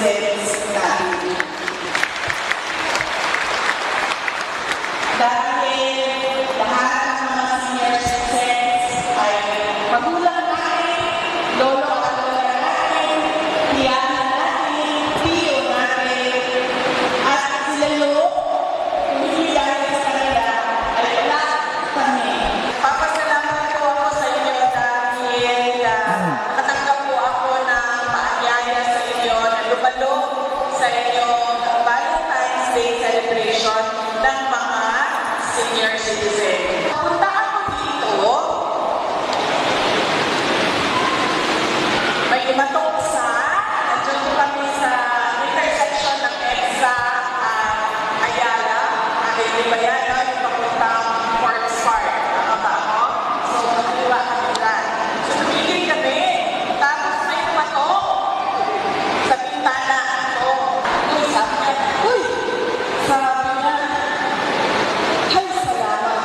citizens natin. Dahil lahat ng mga senior citizens ay magulang natin, lolo at lola natin, tiyana natin, tiyo natin, at sila lo, kung hindi dahil sa kanila, ay wala kami. Papasalamat po ako sa inyo dahil nakatanggap po ako ng paanyaya sa inyo na lupalo sa inyong Valentine's Day celebration ng mga senior citizen. Punta ako dito, may matuksa, nandiyan po kami sa intersection ng EDSA Ayala, di ba yan, no? Yung papuntang Forest Park, tama ba ako? So, nakaliwa kami dyan. So, tumigil kami, tapos may matok sa bintana. So, sabi niya, uy! Sabi niya, ay, salamat.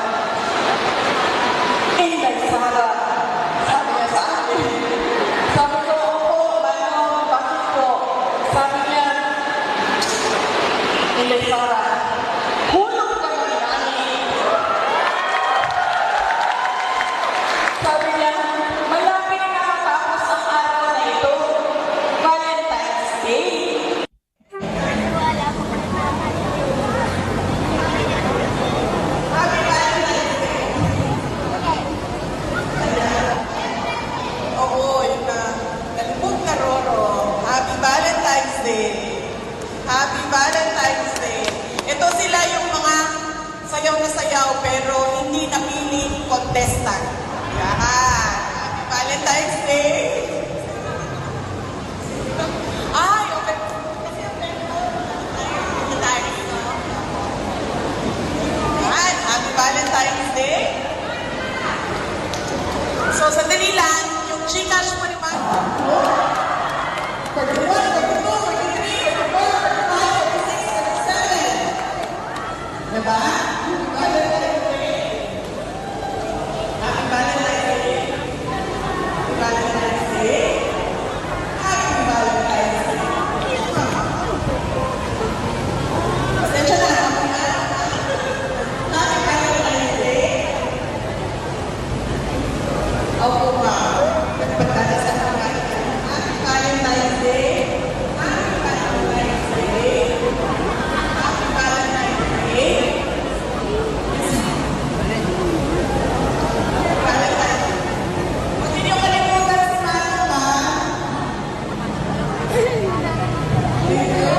Inday, Sara. Sabi niya sa akin. Sabi ko, opo, bakit po? Sabi niya, Inday, Sara, hulog ka ng nani. Sabi niya, malapit na katapos ang araw na ito, Valentine's Day. Oo, yun na. Kalibog na Roro. Happy Valentine's Day. Happy Valentine's Day. Ito sila yung mga sayaw na sayaw pero hindi napili contestant. Yan. Happy Valentine's Day. Ay, okay. Kasi ang yan. Happy Valentine's Day. So, sandali lang, yung Gcash mo naman. For the 1, for the 2, for the 3, for the 4, for the 5, for the 6, for the 7. Diba? Valentine's Day. Happy Valentine's Day. Happy Valentine's Day. Happy Valentine's Day. Pasensya na. Happy Valentine's Day. Opo, ma'am. Nagpagdadasal na nga. Happy Valentine's Day. Happy Valentine's Day. Happy Valentine's Day. Valentine's Day. Huwag niyo kalimutan si Mano, ma'am. Thank you.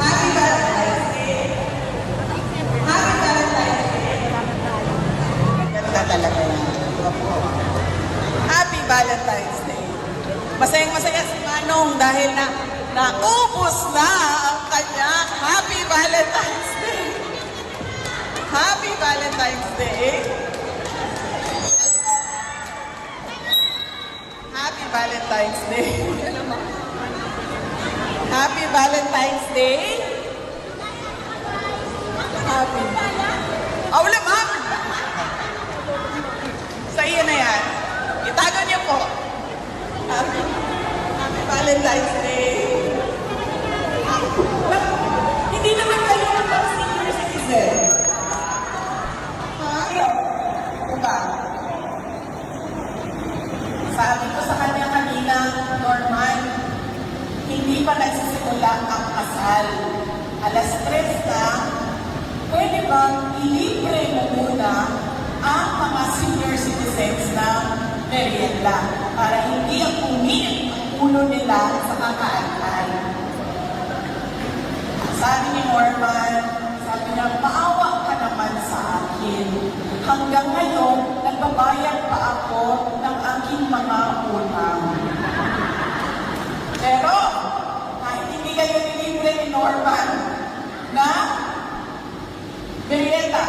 Happy Valentine's Day. Happy Valentine's Day. Ganda talaga yan. Happy Valentine's Day. Masayang-masaya si Manong dahil naubos na ang kanya Happy Valentine's Day. Happy Valentine's Day. Happy Valentine's Day. Happy Valentine's Day. Happy. Oh, wala, ma'am. Sa iyo na yan. Itago niyo po. Happy Valentine's Day. Hindi naman kayo ng senior citizen. Diba? Sabi ko sa kanya kanina, Norman, hindi pa nagsisimula ang kasal. Alas 3 na, pwede bang ilibre mo muna ang mga senior citizens ng merienda para hindi ang umiit ang ulo nila sa kakaantan. Sabi ni Norman, sabi niya, maawa ka naman sa akin. Hanggang ngayon, nagbabayad pa ako ng aking mga utang. Pero, kahit hindi kayo nilibre ni Norman na merienda,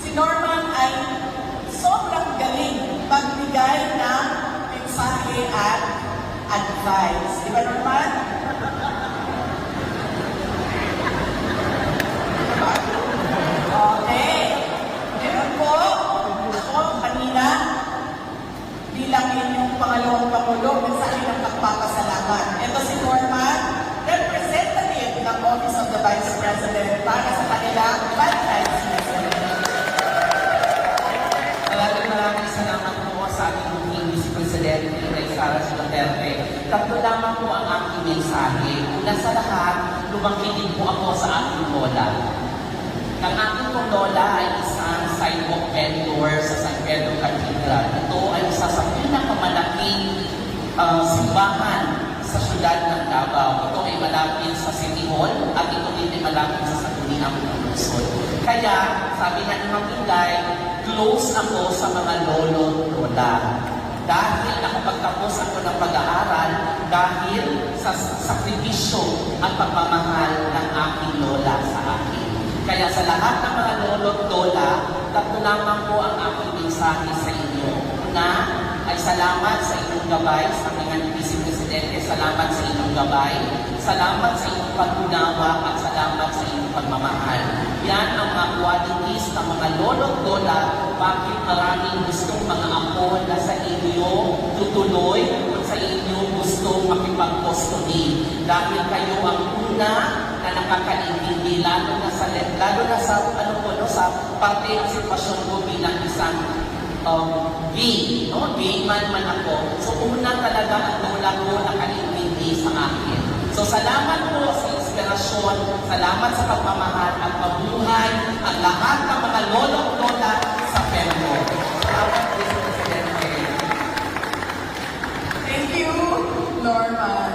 si Norman ay sobrang galing magbigay ng mensahe at advice. Di ba, Norman? Okay. Meron po, ako kanina, bilang inyong pangalawang Pangulo, mensahe ng pagpapasalamat Salamat. Ito si Norman, representative ng Office of the Vice President para sa kanilang baptized season. Maraming salamat po sa ating mukhang Vice Presidente kay Sara Duterte. Tatlo lamang po ang aking mensahe. Una sa lahat, lumaki din po ako sa aking lola. Ang aking pong lola ay isang sidewalk vendor sa San Pedro Cathedral. Ito ay isa sa pinakamalaking simbahan sa syudad ng Davao. Ito ay malapit sa City Hall at ito din ay malapit sa Sangguniang Luzon. Kaya, sabi nga ni Makinday, close ako sa mga lolo-lola. Dahil nakapagtapos ako ng pag-aaral dahil sa sakripisyo at pagmamahal ng aking lola sa akin. Kaya sa lahat ng mga lolo-lola, tatlo lamang po ang aking mensahe sa inyo. Una, ay salamat sa inyong gabay sa mga Vice Presidente. Salamat sa inyong gabay. Salamat sa inyong pag-unawa at salamat sa inyong pagmamahal. Yan ang mga qualities ng mga lolo-lola. Bakit maraming gustong mga apo na sa inyo tutuloy at sa inyo gustong makipag-custody. Dahil kayo ang una na nakakaintindi, lalo na sa sa parte ng sitwasyon ko bilang isang gay, no? Gay man ako. So, una talaga ang lola ko nakaintindi sa akin. So, salamat po sa inspirasyon, salamat sa pagmamahal at pabuhay ang lahat ng mga lolo-lola sa Permo. Salamat, Vice Presidente. Thank you, Norman.